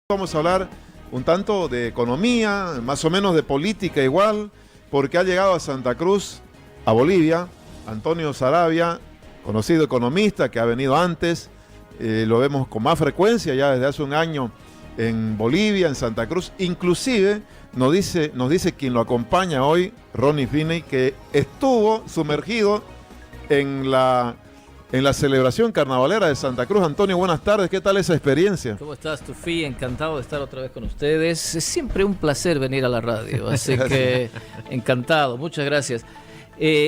Vamos a hablar un tanto de economía, más o menos de política igual, porque ha llegado a Santa Cruz, a Bolivia, Antonio Saravia, conocido economista que ha venido antes, lo vemos con más frecuencia ya desde hace un año en Bolivia, en Santa Cruz. Inclusive nos dice quien lo acompaña hoy, Ronnie Finney, que estuvo sumergido en la celebración carnavalera de Santa Cruz. Antonio, buenas tardes, ¿qué tal esa experiencia? ¿Cómo estás, Tufi? Encantado de estar otra vez con ustedes. Es siempre un placer venir a la radio, así que encantado, muchas gracias.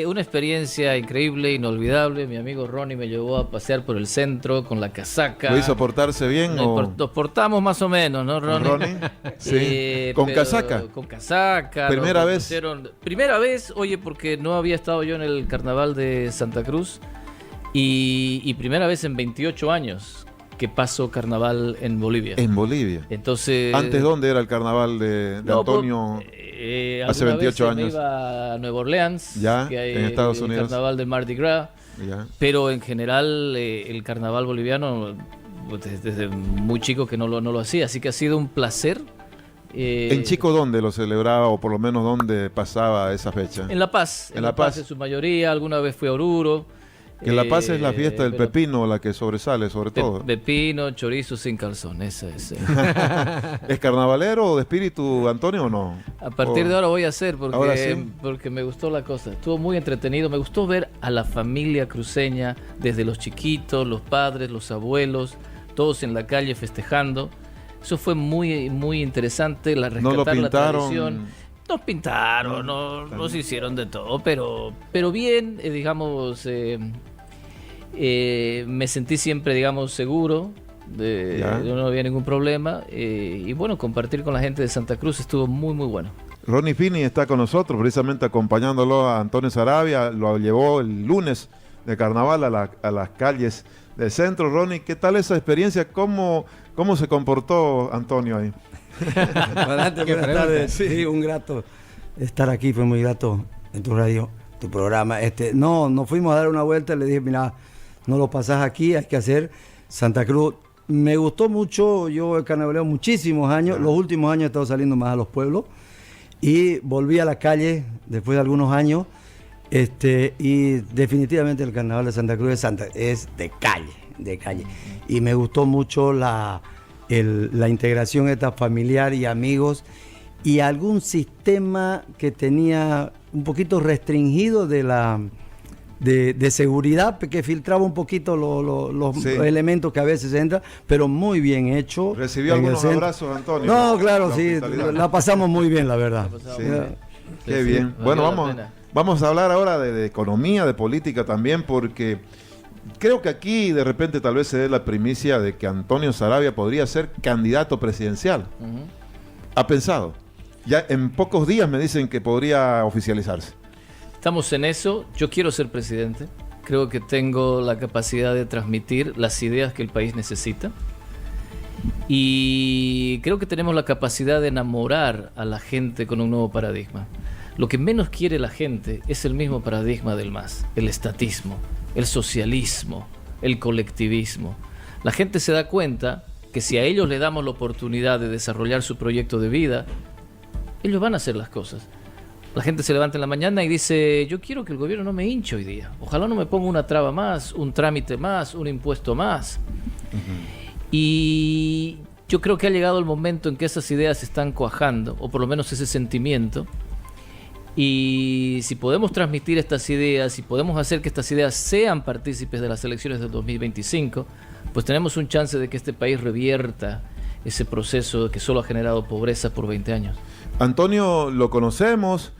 Una experiencia increíble, inolvidable. Mi amigo Ronnie me llevó a pasear por el centro con la casaca. ¿Lo hizo portarse bien? Nos portamos más o menos, ¿no, Ronnie? Sí, con casaca. Con casaca. ¿Primera vez? Primera vez, oye, porque no había estado yo en el carnaval de Santa Cruz. Y primera vez en 28 años que paso carnaval en Bolivia. En Bolivia. Entonces, ¿antes dónde era el carnaval de Antonio? Hace 28 años. Me iba a Nueva Orleans, ya, que hay en Estados Unidos. El carnaval de Mardi Gras. Ya. Pero en general el carnaval boliviano, desde muy chico que no lo hacía. Así que ha sido un placer. ¿En Chico dónde lo celebraba o por lo menos dónde pasaba esa fecha? En La Paz. En La Paz en su mayoría. Alguna vez fui a Oruro. Que en La Paz es la fiesta del pepino la que sobresale sobre todo. Pepino, chorizo sin calzón, esa es. ¿Es carnavalero o de espíritu, Antonio, o no? A partir de ahora voy a hacer porque me gustó la cosa. Estuvo muy entretenido. Me gustó ver a la familia cruceña, desde los chiquitos, los padres, los abuelos, todos en la calle festejando. Eso fue muy, muy interesante, rescatar la tradición. Nos pintaron, nos hicieron de todo, pero bien, digamos, me sentí siempre, digamos, seguro, no había ningún problema, y bueno, compartir con la gente de Santa Cruz estuvo muy, muy bueno. Ronnie Finney está con nosotros, precisamente acompañándolo a Antonio Saravia, lo llevó el lunes de carnaval a las calles del centro. Ronnie, ¿qué tal esa experiencia? ¿Cómo se comportó Antonio ahí? Buenas tardes, sí, un grato estar aquí, fue muy grato en tu radio, tu programa. Nos fuimos a dar una vuelta, le dije, mira, no lo pasás aquí, hay que hacer Santa Cruz. Me gustó mucho, yo he carnavaleo muchísimos años, los últimos años he estado saliendo más a los pueblos y volví a la calle después de algunos años, y definitivamente el carnaval de Santa Cruz es de calle. Y me gustó mucho la integración esta familiar y amigos y algún sistema que tenía un poquito restringido de seguridad, que filtraba un poquito los elementos que a veces entran, pero muy bien hecho. ¿Recibió algunos abrazos, Antonio? No, claro, sí, la pasamos muy bien, la verdad. Sí. Qué bien. Bueno, vamos a hablar ahora de economía, de política también, porque creo que aquí de repente tal vez se dé la primicia de que Antonio Saravia podría ser candidato presidencial. ¿Ha pensado? Ya en pocos días me dicen que podría oficializarse. Estamos en eso. Yo quiero ser presidente. Creo que tengo la capacidad de transmitir las ideas que el país necesita. Y creo que tenemos la capacidad de enamorar a la gente con un nuevo paradigma. Lo que menos quiere la gente es el mismo paradigma del MAS, el estatismo, el socialismo, el colectivismo. La gente se da cuenta que si a ellos le damos la oportunidad de desarrollar su proyecto de vida, ellos van a hacer las cosas. La gente se levanta en la mañana y dice, yo quiero que el gobierno no me hinche hoy día. Ojalá no me ponga una traba más, un trámite más, un impuesto más. Y yo creo que ha llegado el momento en que esas ideas están cuajando, o por lo menos ese sentimiento. Y si podemos transmitir estas ideas, si podemos hacer que estas ideas sean partícipes de las elecciones del 2025, pues tenemos un chance de que este país revierta ese proceso que solo ha generado pobreza por 20 años. Antonio lo conocemos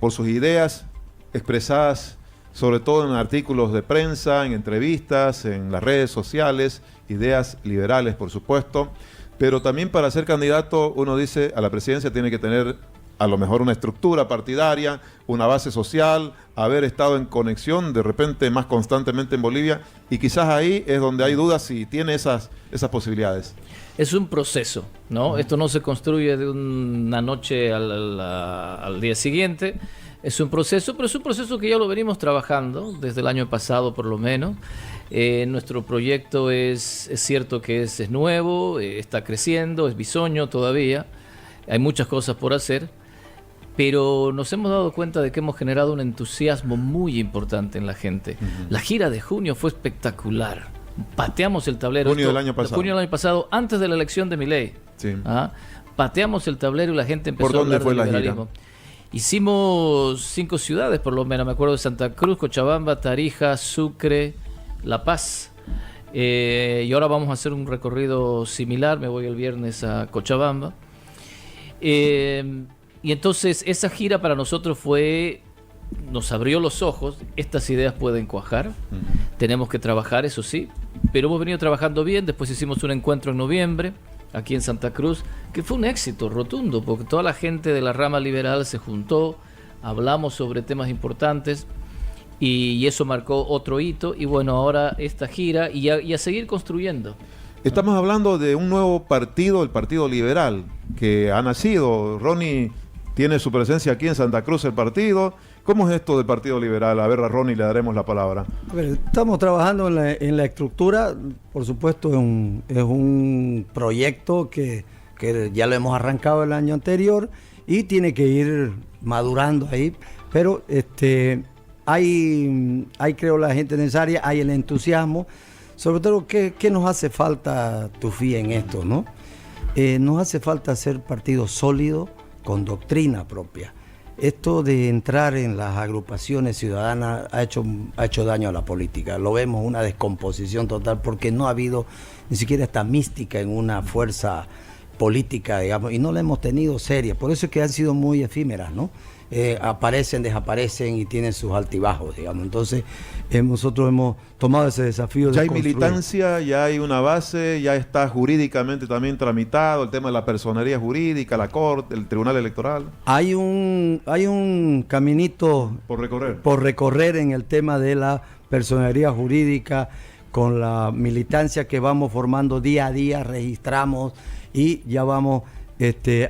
por sus ideas expresadas sobre todo en artículos de prensa, en entrevistas, en las redes sociales, ideas liberales por supuesto, pero también para ser candidato uno dice a la presidencia tiene que tener a lo mejor una estructura partidaria, una base social, haber estado en conexión de repente más constantemente en Bolivia, y quizás ahí es donde hay dudas si tiene esas posibilidades. Es un proceso, ¿no? Esto no se construye de una noche al día siguiente. Es un proceso, pero es un proceso que ya lo venimos trabajando desde el año pasado por lo menos. Nuestro proyecto es cierto que es nuevo, está creciendo, es bisoño todavía, hay muchas cosas por hacer, pero nos hemos dado cuenta de que hemos generado un entusiasmo muy importante en la gente. La gira de junio fue espectacular. Pateamos el tablero. Junio del año pasado. Junio del año pasado, antes de la elección de Milei. Sí. Pateamos el tablero y la gente empezó ¿Por dónde a hablar fue de la liberalismo. Hicimos 5 ciudades por lo menos, me acuerdo de Santa Cruz, Cochabamba, Tarija, Sucre, La Paz. Y ahora vamos a hacer un recorrido similar, me voy el viernes a Cochabamba. Y entonces esa gira para nosotros nos abrió los ojos, estas ideas pueden cuajar, tenemos que trabajar, eso sí, pero hemos venido trabajando bien. Después hicimos un encuentro en noviembre, aquí en Santa Cruz, que fue un éxito rotundo, porque toda la gente de la rama liberal se juntó, hablamos sobre temas importantes, y eso marcó otro hito, y bueno, ahora esta gira, y a seguir construyendo. Estamos hablando de un nuevo partido, el Partido Liberal, que ha nacido. Ronnie tiene su presencia aquí en Santa Cruz, el partido. ¿Cómo es esto del Partido Liberal? A ver, a Ronnie le daremos la palabra. A ver, estamos trabajando en la estructura. Por supuesto, es un proyecto que ya lo hemos arrancado el año anterior y tiene que ir madurando ahí. Pero hay creo la gente necesaria, hay el entusiasmo. Sobre todo, ¿qué nos hace falta, Tufi, en esto, ¿no? Nos hace falta ser partido sólido, con doctrina propia. Esto de entrar en las agrupaciones ciudadanas ha hecho daño a la política. Lo vemos, una descomposición total, porque no ha habido ni siquiera esta mística en una fuerza política, digamos, y no la hemos tenido seria. Por eso es que han sido muy efímeras, ¿no? Aparecen, desaparecen y tienen sus altibajos, digamos. Entonces, nosotros hemos tomado ese desafío. Ya hay militancia, ya hay una base, ya está jurídicamente también tramitado el tema de la personería jurídica, la Corte, el Tribunal Electoral. Hay un caminito por recorrer en el tema de la personería jurídica, con la militancia que vamos formando día a día, registramos y ya vamos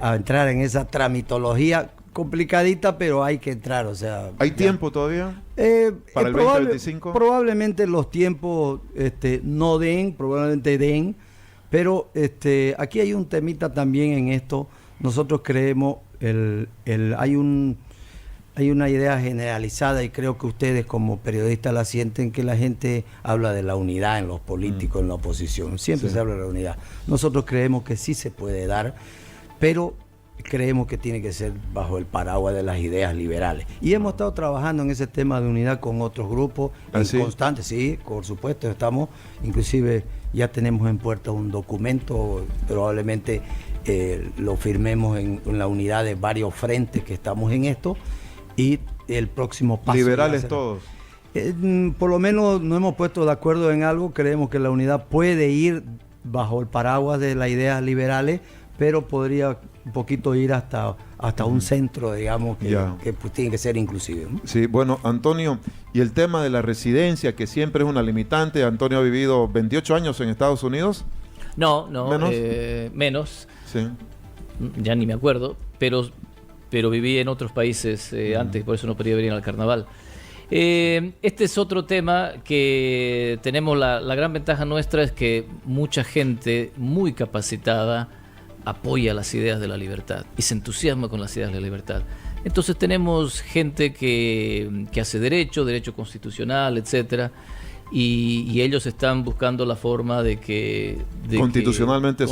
a entrar en esa tramitología complicadita, pero hay que entrar, o sea... ¿Hay tiempo todavía para el 2025? Probablemente los tiempos no probablemente den, pero aquí hay un temita también en esto. Nosotros creemos, hay una idea generalizada, y creo que ustedes como periodistas la sienten, que la gente habla de la unidad en los políticos, en la oposición. Siempre se habla de la unidad. Nosotros creemos que sí se puede dar, pero creemos que tiene que ser bajo el paraguas de las ideas liberales. Y hemos estado trabajando en ese tema de unidad con otros grupos constantes, sí, por supuesto. Inclusive ya tenemos en puerta un documento, probablemente lo firmemos en la unidad de varios frentes que estamos en esto, y el próximo paso. Liberales todos. Por lo menos nos hemos puesto de acuerdo en algo. Creemos que la unidad puede ir bajo el paraguas de las ideas liberales, pero podría un poquito ir hasta un centro, digamos, que pues, tiene que ser inclusive, ¿no? Sí, bueno, Antonio, y el tema de la residencia, que siempre es una limitante. Antonio ha vivido 28 años en Estados Unidos. No, menos. Menos. Sí. Ya ni me acuerdo, pero viví en otros países antes, por eso no podía venir al carnaval. Este es otro tema que tenemos. La gran ventaja nuestra es que mucha gente muy capacitada apoya las ideas de la libertad y se entusiasma con las ideas de la libertad. Entonces tenemos gente que hace derecho constitucional, etcétera, y ellos están buscando la forma de que constitucionalmente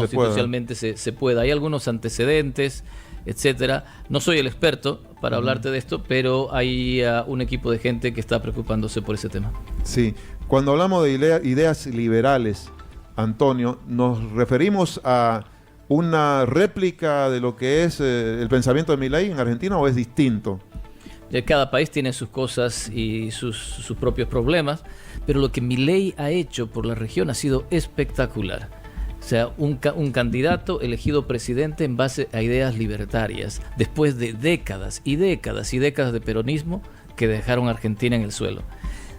se pueda. Hay algunos antecedentes, etcétera. No soy el experto para hablarte de esto, pero hay un equipo de gente que está preocupándose por ese tema. Sí, cuando hablamos de ideas liberales, Antonio, ¿nos referimos a una réplica de lo que es el pensamiento de Milei en Argentina, o es distinto? Cada país tiene sus cosas y sus propios problemas, pero lo que Milei ha hecho por la región ha sido espectacular. O sea, un candidato elegido presidente en base a ideas libertarias, después de décadas y décadas y décadas de peronismo que dejaron a Argentina en el suelo.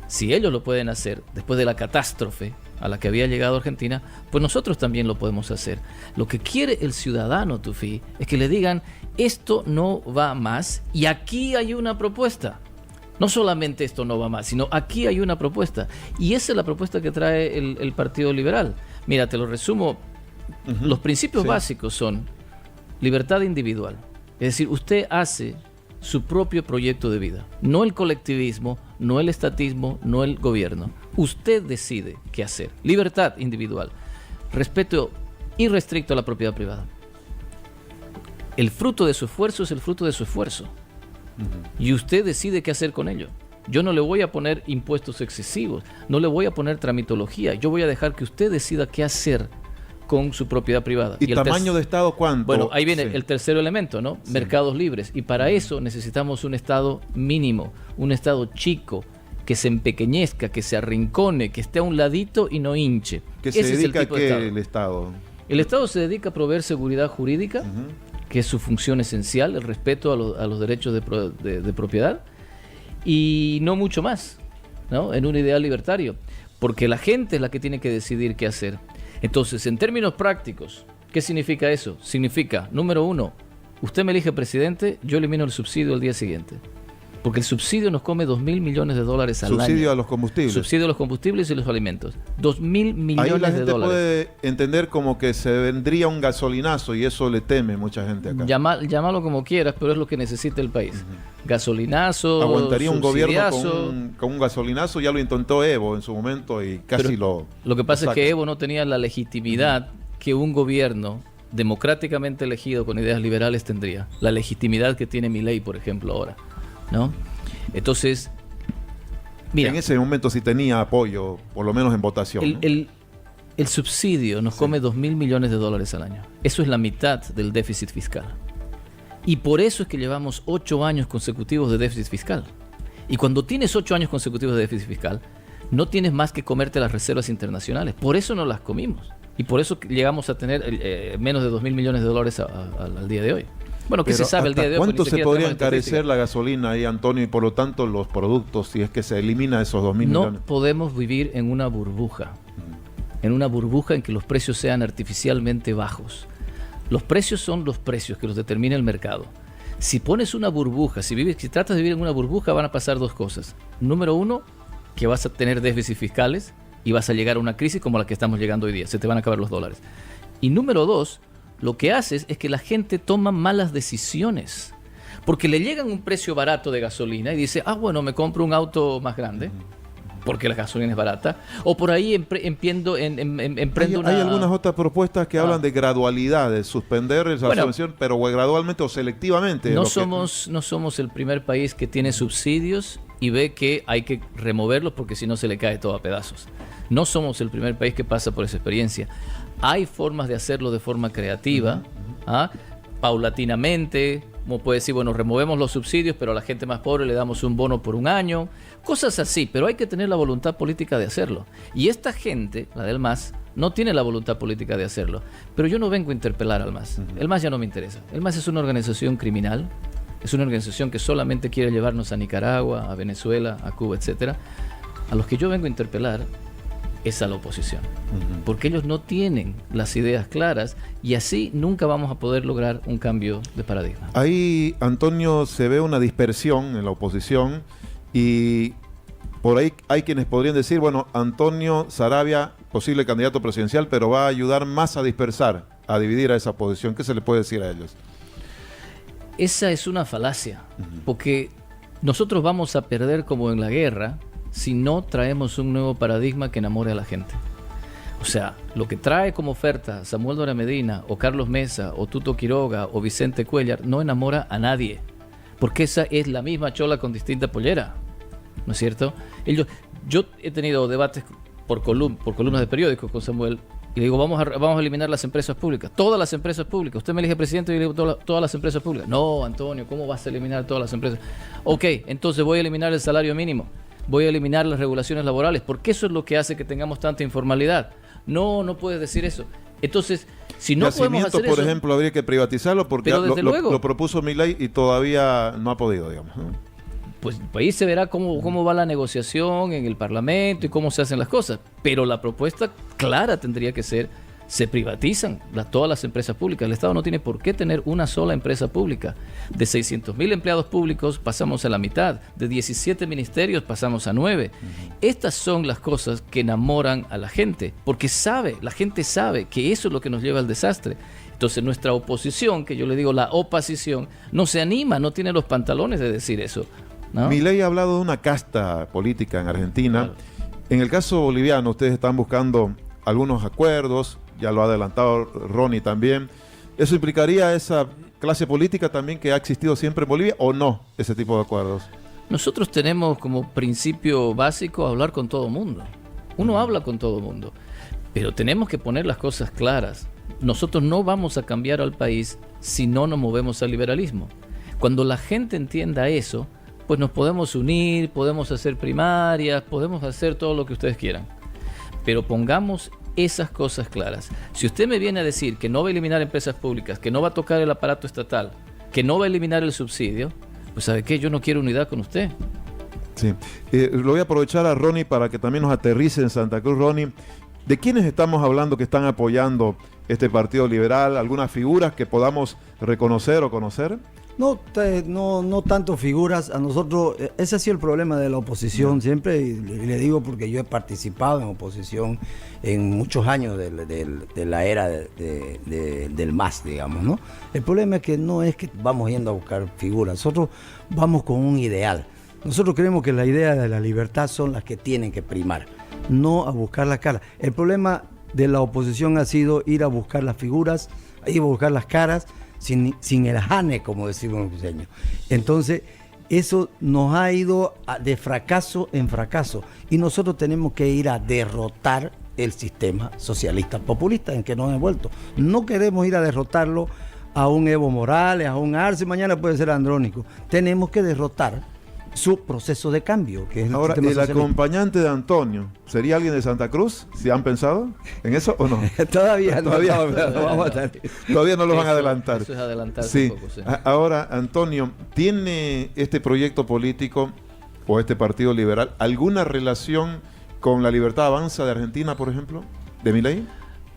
Si ellos lo pueden hacer, después de la catástrofe a la que había llegado Argentina, pues nosotros también lo podemos hacer. Lo que quiere el ciudadano, Tufí, es que le digan, esto no va más y aquí hay una propuesta. No solamente esto no va más, sino aquí hay una propuesta. Y esa es la propuesta que trae el Partido Liberal. Mira, te lo resumo. Los principios básicos son libertad individual. Es decir, usted hace su propio proyecto de vida. No el colectivismo, no el estatismo, no el gobierno. Usted decide qué hacer. Libertad individual. Respeto irrestricto a la propiedad privada. El fruto de su esfuerzo es el fruto de su esfuerzo. Y usted decide qué hacer con ello. Yo no le voy a poner impuestos excesivos, no le voy a poner tramitología. Yo voy a dejar que usted decida qué hacer con su propiedad privada. ¿Y tamaño de Estado cuánto? Bueno, ahí viene el tercer elemento, ¿no? Sí. Mercados libres. Y para eso necesitamos un Estado mínimo, un Estado chico, que se empequeñezca, que se arrincone, que esté a un ladito y no hinche. ¿Que se dedica a qué el Estado? El Estado se dedica a proveer seguridad jurídica, que es su función esencial, el respeto a los derechos de propiedad, y no mucho más, ¿no? En un ideal libertario, porque la gente es la que tiene que decidir qué hacer. Entonces, en términos prácticos, ¿qué significa eso? Significa, número uno, usted me elige presidente, yo elimino el subsidio el día siguiente. Porque el subsidio nos come 2.000 millones de dólares al año. Subsidio a los combustibles. Subsidio a los combustibles y los alimentos. 2.000 millones de dólares. Ahí la gente puede entender como que se vendría un gasolinazo y eso le teme mucha gente acá. Llámalo como quieras, pero es lo que necesita el país. Gasolinazo, aguantaría un gobierno con un gasolinazo, ya lo intentó Evo en su momento y casi lo que pasa es que Evo no tenía la legitimidad que un gobierno democráticamente elegido con ideas liberales tendría. La legitimidad que tiene Milei, por ejemplo, ahora, ¿no? Entonces, mira, en ese momento sí tenía apoyo, por lo menos en votación. El subsidio nos come 2.000 millones de dólares al año. Eso es la mitad del déficit fiscal. Y por eso es que llevamos 8 años consecutivos de déficit fiscal. Y cuando tienes 8 años consecutivos de déficit fiscal, no tienes más que comerte las reservas internacionales. Por eso no las comimos. Y por eso llegamos a tener menos de 2.000 millones de dólares al día de hoy. Bueno, ¿qué se sabe el día de hoy? ¿Cuánto se podría encarecer la gasolina ahí, Antonio, y por lo tanto los productos, si es que se elimina esos 2.000 millones? No podemos vivir en una burbuja. En una burbuja en que los precios sean artificialmente bajos. Los precios son los precios que los determina el mercado. Si pones una burbuja, si tratas de vivir en una burbuja, van a pasar dos cosas. Número uno, que vas a tener déficits fiscales y vas a llegar a una crisis como la que estamos llegando hoy día. Se te van a acabar los dólares. Y número dos, lo que haces es que la gente toma malas decisiones. Porque le llegan un precio barato de gasolina y dice, bueno, me compro un auto más grande, porque la gasolina es barata. O por ahí emprendo una... Hay algunas otras propuestas que hablan de gradualidad, de suspender esa subvención, pero gradualmente o selectivamente. No somos el primer país que tiene subsidios y ve que hay que removerlos porque si no se le cae todo a pedazos. No somos el primer país que pasa por esa experiencia. Hay formas de hacerlo de forma creativa, paulatinamente, como puede decir, bueno, removemos los subsidios, pero a la gente más pobre le damos un bono por un año, cosas así, pero hay que tener la voluntad política de hacerlo. Y esta gente, la del MAS, no tiene la voluntad política de hacerlo. Pero yo no vengo a interpelar al MAS. El MAS ya no me interesa. El MAS es una organización criminal, es una organización que solamente quiere llevarnos a Nicaragua, a Venezuela, a Cuba, etcétera. A los que yo vengo a interpelar es a la oposición, porque ellos no tienen las ideas claras y así nunca vamos a poder lograr un cambio de paradigma. Ahí, Antonio, se ve una dispersión en la oposición y por ahí hay quienes podrían decir, bueno, Antonio Saravia, posible candidato presidencial, pero va a ayudar más a dispersar, a dividir a esa oposición. ¿Qué se le puede decir a ellos? Esa es una falacia, porque nosotros vamos a perder como en la guerra si no traemos un nuevo paradigma que enamore a la gente. O sea, lo que trae como oferta Samuel Doria Medina, o Carlos Mesa, o Tuto Quiroga, o Vicente Cuellar, no enamora a nadie. Porque esa es la misma chola con distinta pollera. ¿No es cierto? Yo he tenido debates por columnas de periódicos con Samuel, y le digo, vamos a eliminar las empresas públicas. Todas las empresas públicas. Usted me elige presidente y yo le digo todas las empresas públicas. No, Antonio, ¿cómo vas a eliminar todas las empresas? Ok, entonces voy a eliminar el salario mínimo. Voy a eliminar las regulaciones laborales, porque eso es lo que hace que tengamos tanta informalidad. No puedes decir eso. Entonces, si no podemos hacer por eso, ejemplo, habría que privatizarlo porque lo propuso Milei y todavía no ha podido, digamos. pues ahí se verá cómo va la negociación en el Parlamento y cómo se hacen las cosas. Pero la propuesta clara tendría que ser: se privatizan todas las empresas públicas. El Estado no tiene por qué tener una sola empresa pública. De 600.000 empleados públicos pasamos a la mitad. De 17 ministerios pasamos a 9. Estas son las cosas que enamoran a la gente, porque la gente sabe que eso es lo que nos lleva al desastre. Entonces nuestra oposición, que yo le digo la oposición, no se anima, no tiene los pantalones de decir eso, ¿no? Milei ha hablado de una casta política en Argentina. Claro. En el caso boliviano, ustedes están buscando algunos acuerdos, ya lo ha adelantado Ronnie también. ¿Eso implicaría esa clase política también que ha existido siempre en Bolivia o no, ese tipo de acuerdos? Nosotros tenemos como principio básico hablar con todo mundo. Uno habla con todo mundo, pero tenemos que poner las cosas claras. Nosotros no vamos a cambiar al país si no nos movemos al liberalismo. Cuando la gente entienda eso, pues nos podemos unir, podemos hacer primarias, podemos hacer todo lo que ustedes quieran. Pero pongamos esas cosas claras. Si usted me viene a decir que no va a eliminar empresas públicas, que no va a tocar el aparato estatal, que no va a eliminar el subsidio, pues ¿sabe qué? Yo no quiero unidad con usted. Sí. Lo voy a aprovechar a Ronnie para que también nos aterrice en Santa Cruz. Ronnie, ¿de quiénes estamos hablando que están apoyando este Partido Liberal? ¿Algunas figuras que podamos reconocer o conocer? No tanto figuras. A nosotros, ese ha sido el problema de la oposición siempre, y le digo porque yo he participado en oposición en muchos años de la era del MAS, digamos, ¿no? El problema es que no es que vamos yendo a buscar figuras, nosotros vamos con un ideal. Nosotros creemos que la idea de la libertad son las que tienen que primar, no a buscar la cara. El problema de la oposición ha sido ir a buscar las figuras, ir a buscar las caras, sin el jane, como decimos los cruceños. Entonces, eso nos ha ido de fracaso en fracaso. Y nosotros tenemos que ir a derrotar el sistema socialista populista en que nos hemos vuelto. No queremos ir a derrotarlo a un Evo Morales, a un Arce, mañana puede ser Andrónico. Tenemos que derrotar su proceso de cambio, que es ahora, sistema el socialista. Acompañante de Antonio, ¿sería alguien de Santa Cruz? ¿Si han pensado en eso o no? Todavía no, Todavía vamos a estar. Todavía no lo van a adelantar. Eso es adelantarse un poco, sí. Ahora, Antonio, ¿tiene este proyecto político o este Partido Liberal alguna relación con la Libertad Avanza de Argentina, por ejemplo, de Milei?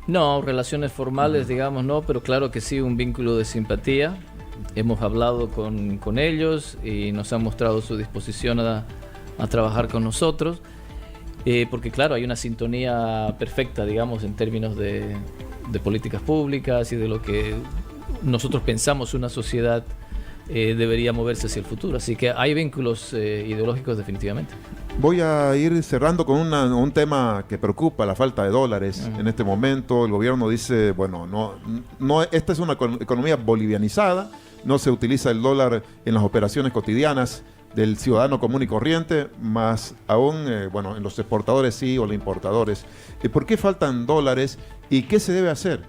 No, relaciones formales, digamos, no, pero claro que sí, un vínculo de simpatía. Hemos hablado con ellos y nos han mostrado su disposición a trabajar con nosotros, porque claro, hay una sintonía perfecta, digamos, en términos de políticas públicas y de lo que nosotros pensamos una sociedad debería moverse hacia el futuro. Así que hay vínculos ideológicos definitivamente. Voy a ir cerrando con un tema que preocupa, la falta de dólares en este momento. El gobierno dice, bueno, no, esta es una economía bolivianizada, no se utiliza el dólar en las operaciones cotidianas del ciudadano común y corriente, más aún, bueno, en los exportadores sí o los importadores. ¿Por qué faltan dólares y qué se debe hacer?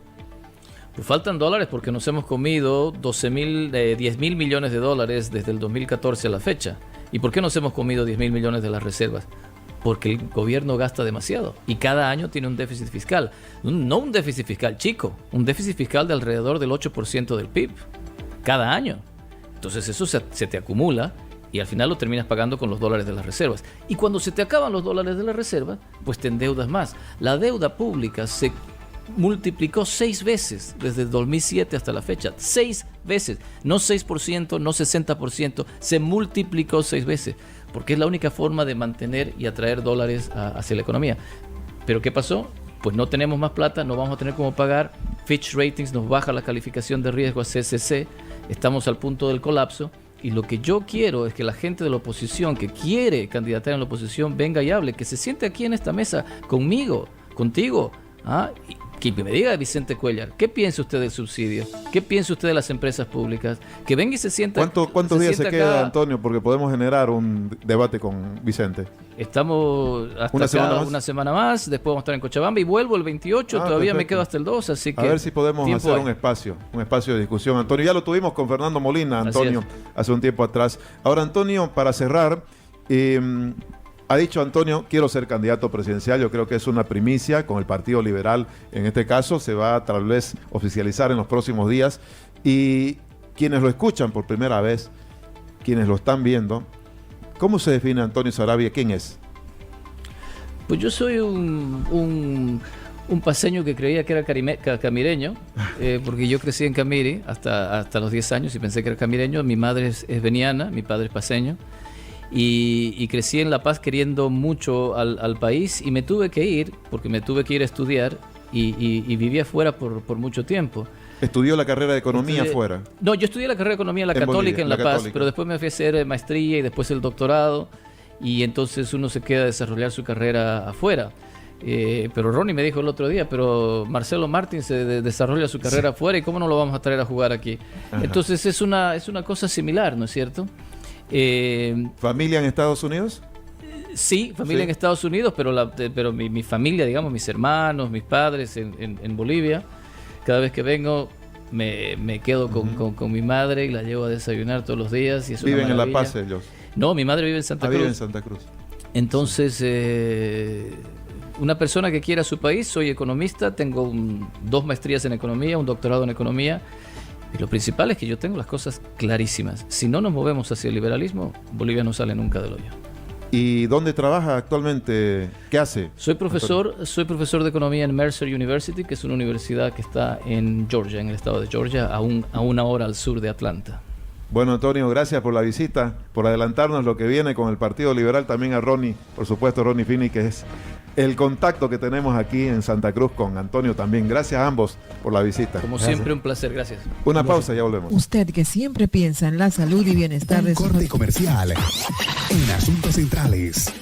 Pues faltan dólares porque nos hemos comido 10 mil millones de dólares desde el 2014 a la fecha. ¿Y por qué nos hemos comido 10 mil millones de las reservas? Porque el gobierno gasta demasiado y cada año tiene un déficit fiscal. No un déficit fiscal chico, un déficit fiscal de alrededor del 8% del PIB cada año. Entonces eso se te acumula y al final lo terminas pagando con los dólares de las reservas. Y cuando se te acaban los dólares de las reservas, pues te endeudas más. La deuda pública se multiplicó 6 veces desde el 2007 hasta la fecha. 6 veces. No 6%, no 60%. Se multiplicó 6 veces. Porque es la única forma de mantener y atraer dólares hacia la economía. ¿Pero qué pasó? Pues no tenemos más plata, no vamos a tener cómo pagar. Fitch Ratings nos baja la calificación de riesgo a CCC. Estamos al punto del colapso. Y lo que yo quiero es que la gente de la oposición que quiere candidatar en la oposición venga y hable, que se siente aquí en esta mesa conmigo, contigo, y que me diga Vicente Cuéllar, ¿qué piensa usted del subsidio? ¿Qué piensa usted de las empresas públicas? Que venga y se sienta. ¿Cuántos días se queda, acá, Antonio? Porque podemos generar un debate con Vicente. Estamos hasta una semana más, después vamos a estar en Cochabamba y vuelvo el 28, todavía perfecto. Me quedo hasta el 2, así que... A ver si podemos hacer un espacio de discusión. Antonio, ya lo tuvimos con Fernando Molina, Antonio, hace un tiempo atrás. Ahora, Antonio, para cerrar... ha dicho Antonio, quiero ser candidato presidencial. Yo creo que es una primicia con el Partido Liberal. En este caso se va a tal vez oficializar en los próximos días. Y quienes lo escuchan por primera vez, quienes lo están viendo, ¿Cómo se define Antonio Saravia? ¿Quién es? Pues yo soy un paseño que creía que era camireño, porque yo crecí en Camiri hasta los 10 años y pensé que era camireño. Mi madre es veniana, mi padre es paseño, y crecí en La Paz queriendo mucho al país, y me tuve que ir, porque me tuve que ir a estudiar, y viví afuera por mucho tiempo. ¿Estudió la carrera de economía afuera? No, yo estudié la carrera de economía en la Católica, Bolivia, en La Paz, Católica. Pero después me fui a hacer maestría y después el doctorado, y entonces uno se queda a desarrollar su carrera afuera. Pero Ronnie me dijo el otro día, pero Marcelo Martín se desarrolla su carrera afuera, ¿y cómo no lo vamos a traer a jugar aquí? Ajá. Entonces es una cosa similar, ¿no es cierto? ¿Familia en Estados Unidos? Sí, familia en Estados Unidos, pero mi familia, digamos, mis hermanos, mis padres en Bolivia. Cada vez que vengo me quedo con mi madre y la llevo a desayunar todos los días. Y es ¿Viven en La Paz ellos? No, mi madre vive en Santa Cruz. Vive en Santa Cruz. Entonces, una persona que quiera su país, soy economista, tengo 2 maestrías en economía, un doctorado en economía, y lo principal es que yo tengo las cosas clarísimas. Si no nos movemos hacia el liberalismo, Bolivia no sale nunca del hoyo. ¿Y dónde trabaja actualmente? ¿Qué hace? Soy profesor de economía en Mercer University, que es una universidad que está en Georgia, en el estado de Georgia, a una hora al sur de Atlanta. Bueno, Antonio, gracias por la visita, por adelantarnos lo que viene con el Partido Liberal, también a Ronnie, por supuesto, Ronnie Fini, que es el contacto que tenemos aquí en Santa Cruz con Antonio también. Gracias a ambos por la visita. Como siempre, un placer, gracias. Una pausa, ya volvemos. Usted que siempre piensa en la salud y bienestar de su corte comercial en Asuntos Centrales.